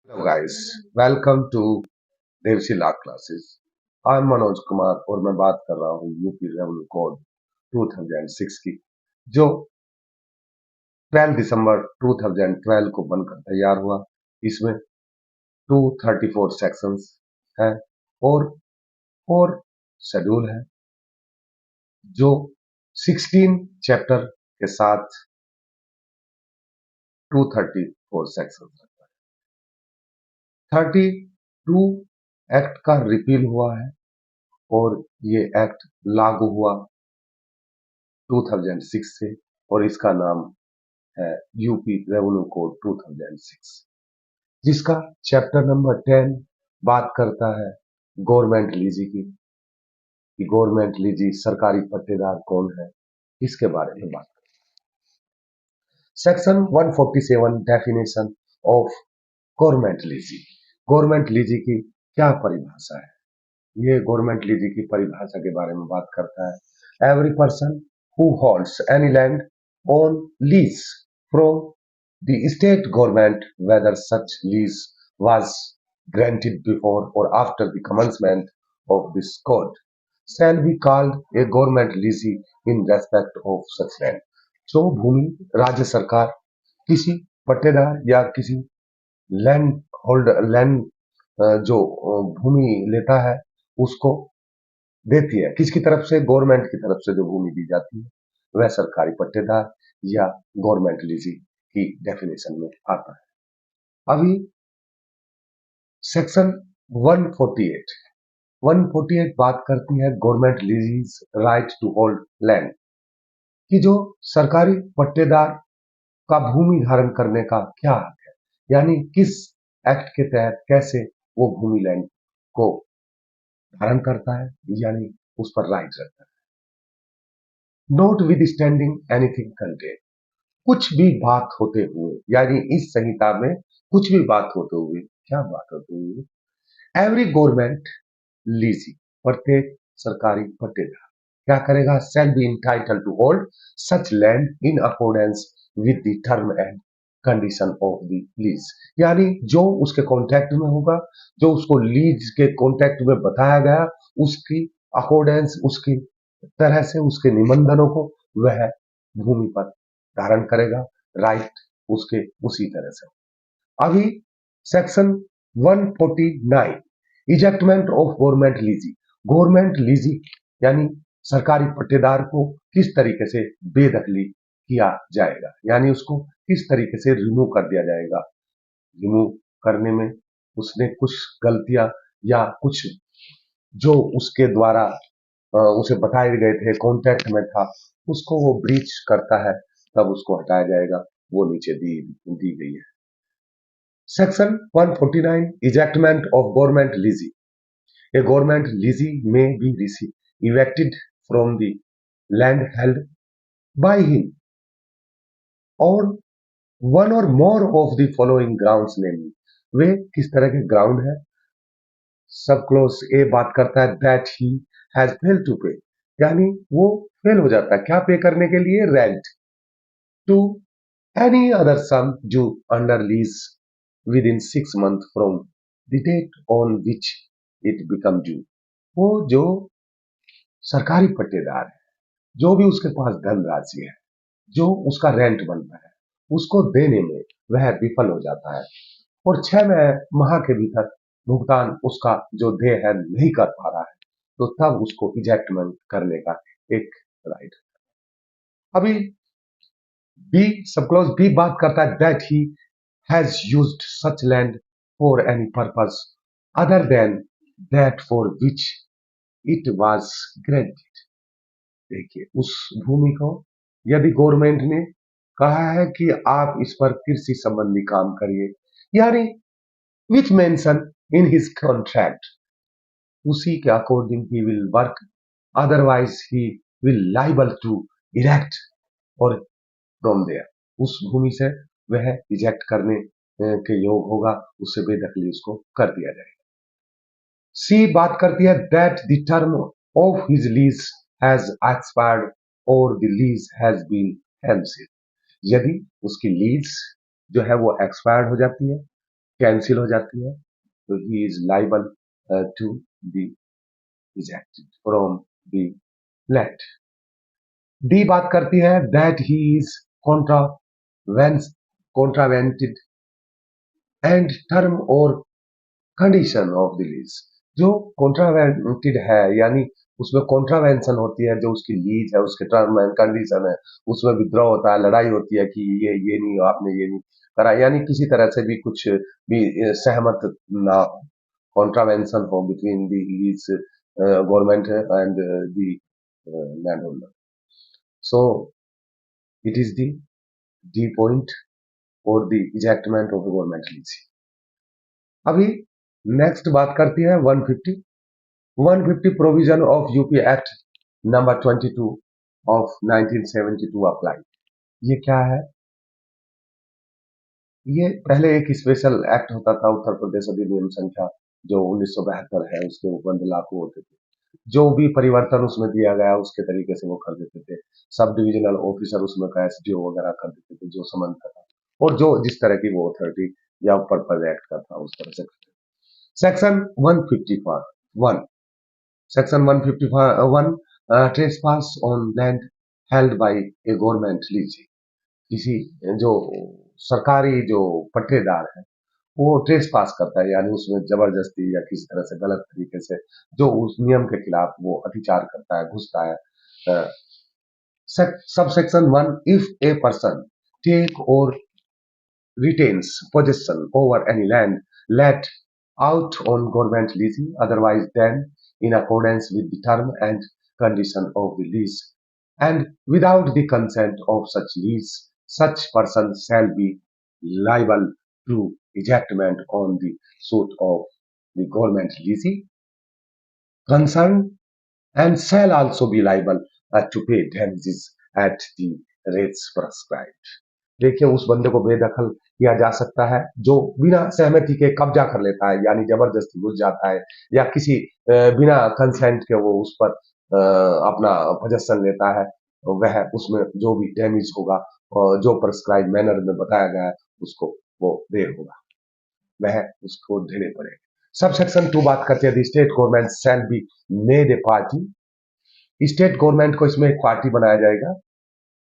Hello guys, welcome to Devsi law classes. I am Manoj Kumar और मैं बात कर रहा हूँ यूपी रेवेन्यू कोड 2006 की, जो 12 दिसंबर 2012 को बनकर तैयार हुआ। इसमें 234 सेक्शंस हैं और 4 शेड्यूल है, जो 16 चैप्टर के साथ 234 सेक्शंस रखता है। 32 एक्ट का रिपील हुआ है और ये एक्ट लागू हुआ 2006 से और इसका नाम है यूपी रेवेन्यू कोड 2006, जिसका चैप्टर नंबर 10 बात करता है गवर्नमेंट लीजी की, कि गवर्नमेंट लीजी सरकारी पट्टेदार कौन है, इसके बारे में बात करता है। Section 147 definition of government lessee. Government lessee की क्या परिभाषा है? ये गवर्नमेंट लीजी की परिभाषा के बारे में बात करता है। Every person who holds any land on lease from the state government weather such lease was granted before or after the commencement of this code shall be called a government leasee in respect of such land। जो भूमि राज्य सरकार किसी पट्टेदार या किसी land holder land जो भूमि लेता है उसको देती है, किसकी तरफ से? गवर्नमेंट की तरफ से जो भूमि दी जाती है वह सरकारी पट्टेदार या गवर्नमेंट लीजी की डेफिनेशन में आता है। अभी सेक्शन 148 बात करती है government lessees right to hold land, कि जो सरकारी पट्टेदार का भूमि धारण करने का क्या हक है, यानी किस एक्ट के तहत कैसे वो भूमि लैंड को धारण करता है, यानी उस पर राइट रखता है। Note with standing anything contain, कुछ भी बात होते हुए, यानी इस संहिता में कुछ भी बात होते हुए, क्या बात होते हुए? एवरी गवर्नमेंट लीजी, प्रत्येक सरकारी पट्टेदार क्या करेगा? Shall be entitled to hold such land in accordance with the term and condition of the lease, यानी जो उसके कॉन्ट्रैक्ट में होगा, जो उसको लीज के कॉन्ट्रैक्ट में बताया गया, उसकी अकॉर्डेंस, उसकी तरह से, उसके निबंधनों को वह भूमि पर धारण करेगा, राइट उसके उसी तरह से। अभी section 149 ejectment of government lessee. Government लीजी यानी सरकारी पट्टेदार को किस तरीके से बेदखली किया जाएगा, यानी उसको किस तरीके से रिमूव कर दिया जाएगा। रिमूव करने में उसने कुछ गलतियां या कुछ जो उसके द्वारा उसे बताए गए थे, कॉन्ट्रैक्ट में था, उसको वो ब्रीच करता है, तब उसको हटाया जाएगा। वो नीचे दी गई है। Section 149 ejectment of government lessee. A government leasee may be evicted from the land held by him or one or more of the following grounds, namely वे किस तरह के ग्राउंड है? सब क्लोज ए बात करता है that he has fail to pay, यानी वो फेल हो जाता है क्या पे करने के लिए? Rent to any other sum due under lease within 6 months from the date on which it become due. वो जो सरकारी पट्टेदार है, जो भी उसके पास धनराशि है, जो उसका रेंट बनता है, उसको देने में वह विफल हो जाता है और 6 माह के भीतर भुगतान उसका जो देय है नहीं कर पा रहा है, तो तब उसको इजेक्टमेंट करने का एक राइट। अभी बी सब क्लॉज बी बात करता है that he has used such land for any purpose other than that for which it was granted. देखिए, उस भूमि को यदि गवर्नमेंट ने कहा है कि आप इस पर कृषि संबंधी काम करिए, यानी which mention in his contract, उसी के अकॉर्डिंग ही will work, otherwise he will liable to eject और फ्रॉम देयर, उस भूमि से वह इजेक्ट करने के योग होगा, उससे बेदखली उसको कर दिया जाएगा। सी बात करती है that the term of his lease has expired और the lease has been cancelled, यदि उसकी लीज जो है वो एक्सपायर्ड हो जाती है कैंसिल हो जाती है, तो he is liable to be ejected from the land. D बात करती है that he is contravented and term और कंडीशन ऑफ द लीज। जो कॉन्ट्रावेंटेड है यानी उसमें कॉन्ट्रावेंशन होती है, जो उसकी लीज है, उसके टर्म एंड कंडीशन है, उसमें विद्रोह होता है, लड़ाई होती है कि ये नहीं, आपने ये नहीं करा, यानी किसी तरह से भी कुछ भी सहमत ना हो, कॉन्ट्रावेंशन हो between the lease government and the land holder. So it is the D point और the ejectment of the government lease. अभी नेक्स्ट बात करती है 150 provision of UP act number 22 of 1972 apply. ये क्या है? ये पहले एक स्पेशल एक्ट होता था, उत्तर प्रदेश अधिनियम संख्या जो 1972 है, उसके ऊपर लागू होते थे। जो भी परिवर्तन उसमें दिया गया उसके तरीके से वो कर देते थे। सब डिविजनल ऑफिसर उसमें का एसडीओ वगैरह कर देते थे, जो समन था और जो जिस तरह की वो अथॉरिटी या पर्पज एक्ट का था उस तरह से। Section 151 section 151 trespass on land held by a government lease। किसी जो सरकारी जो पट्टेदार है वो ट्रेस पास करता है, यानी उसमें जबरदस्ती या किसी तरह से गलत तरीके से जो उस नियम के खिलाफ वो अतिचार करता है, घुसता है। Subsection 1, if a person take और retains possession over any land let out on government leasing otherwise than in accordance with the term and condition of the lease and without the consent of such lease, such person shall be liable to ejectment on the suit of the government leasing concerned and shall also be liable to pay damages at the rates prescribed। देखिए उस बंदे को बेदखल किया जा सकता है जो बिना सहमति के कब्जा कर लेता है, यानी जबरदस्ती घुस जाता है या किसी बिना कंसेंट के वो उस पर अपना पोजेशन लेता है, तो वह उसमें जो भी डैमेज होगा और जो प्रेस्क्राइब मैनर में बताया गया है उसको वो दे होगा, वह उसको देने पड़ेगा। सब सेक्शन 2 बात करते हैं state government shall be made a party. State government को इसमें एक पार्टी बनाया जाएगा,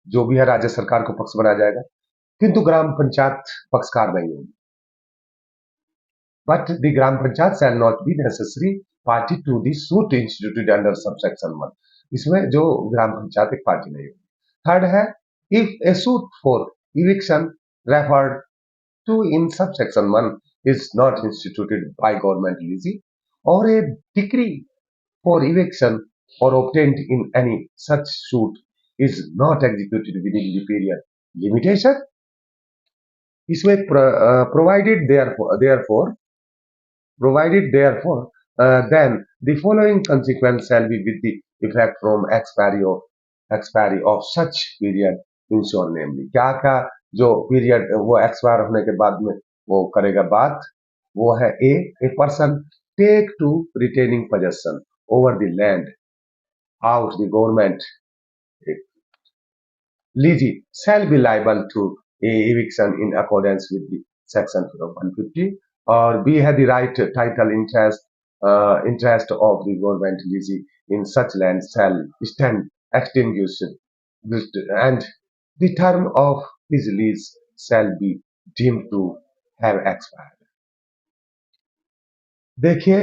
जो भी है राज्य सरकार को पक्ष बनाया जाएगा, किंतु ग्राम पंचायत पक्षकार नहीं होगी। But the gram panchayat shall not be necessary party to the suit instituted under subsection 1। इसमें जो ग्राम पंचायत एक पार्टी नहीं होगी। थर्ड है if a suit for eviction referred to in subsection 1 is not instituted by government leasing or a decree for eviction or obtained in any such suit is not executed within the period limitation, इसमें provided therefore then the following consequence shall be with the effect from expiry of such period ensure namely। क्या क्या जो period वो expire होने के बाद में वो करेगा बात, वो है a person take to retaining possession over the land out the government leasee shall be liable to a eviction in accordance with the section 150 or B had the right title interest of the government leasee in such land shall stand extinguished and the term of his lease shall be deemed to have expired। देखिए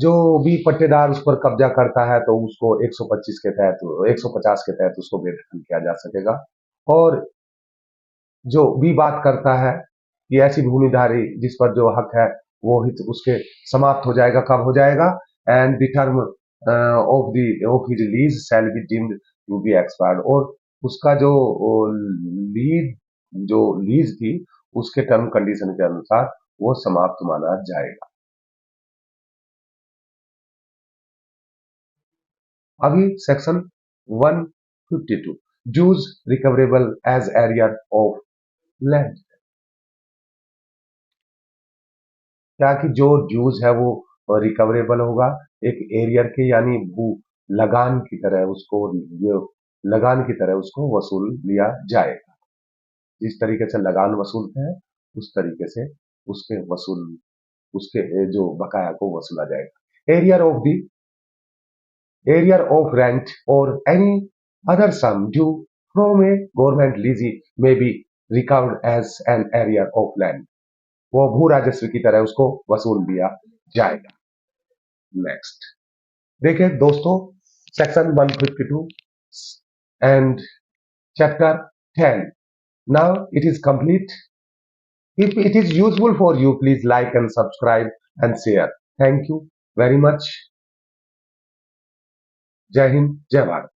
जो भी पट्टेदार उस पर कब्जा करता है तो उसको 125 के तहत 150 के तहत उसको बेदखल किया जा सकेगा, और जो भी बात करता है कि ऐसी भूमिधारी जिस पर जो हक है वो हित उसके समाप्त हो जाएगा, कब हो जाएगा, and the term of his lease shall be deemed to be expired, और उसका लीज जो लीज थी उसके टर्म कंडीशन के अनुसार वो समाप्त माना जाएगा। अभी section 152 dues recoverable as arrear of land. क्या कि जो ड्यूज है वो रिकवरेबल होगा एक एरियर के, यानी भू लगान की तरह उसको लगान की तरह उसको वसूल लिया जाएगा। जिस तरीके से लगान वसूलते हैं उस तरीके से उसके वसूल उसके जो बकाया को वसूला जाएगा। Area of rent or any other sum due from a government lessee may be recovered as an area of land. वो भू राजस्व की तरह उसको वसूल दिया जाएगा। नेक्स्ट देखिए दोस्तों, section 152 and chapter 10. Now it is complete. If it is useful for you, please like and subscribe and share. Thank you very much. जय हिंद, जय भारत।